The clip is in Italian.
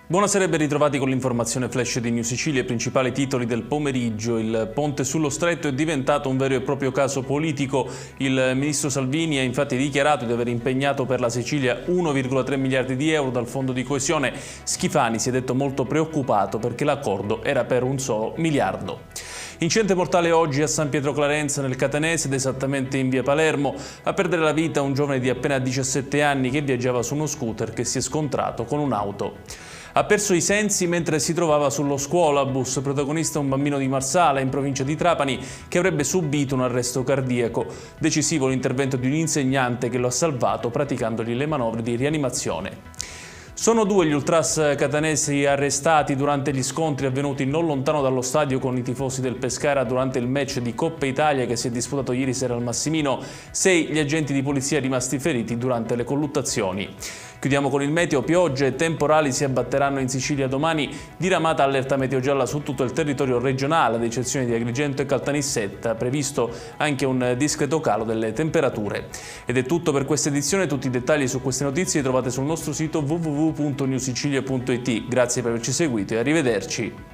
Buonasera e ben ritrovati con l'informazione flash di New Sicilia. I principali titoli del pomeriggio. Il ponte sullo stretto è diventato un vero e proprio caso politico. Il ministro Salvini ha infatti dichiarato di aver impegnato per la Sicilia 1,3 miliardi di euro dal fondo di coesione. Schifani si è detto molto preoccupato perché l'accordo era per un solo miliardo. Incidente mortale oggi a San Pietro Clarenza nel Catanese ed esattamente in via Palermo. A perdere la vita un giovane di appena 17 anni che viaggiava su uno scooter che si è scontrato con un'auto. Ha perso i sensi mentre si trovava sullo scuolabus, protagonista un bambino di Marsala, in provincia di Trapani, che avrebbe subito un arresto cardiaco. Decisivo l'intervento di un insegnante che lo ha salvato praticandogli le manovre di rianimazione. Sono due gli ultras catanesi arrestati durante gli scontri avvenuti non lontano dallo stadio con i tifosi del Pescara durante il match di Coppa Italia che si è disputato ieri sera al Massimino. 6 gli agenti di polizia rimasti feriti durante le colluttazioni. Chiudiamo con il meteo. Piogge e temporali si abbatteranno in Sicilia domani, diramata allerta meteo gialla su tutto il territorio regionale, ad eccezione di Agrigento e Caltanissetta, previsto anche un discreto calo delle temperature. Ed è tutto per questa edizione. Tutti i dettagli su queste notizie li trovate sul nostro sito www.newsicilia.it. Grazie per averci seguito e arrivederci.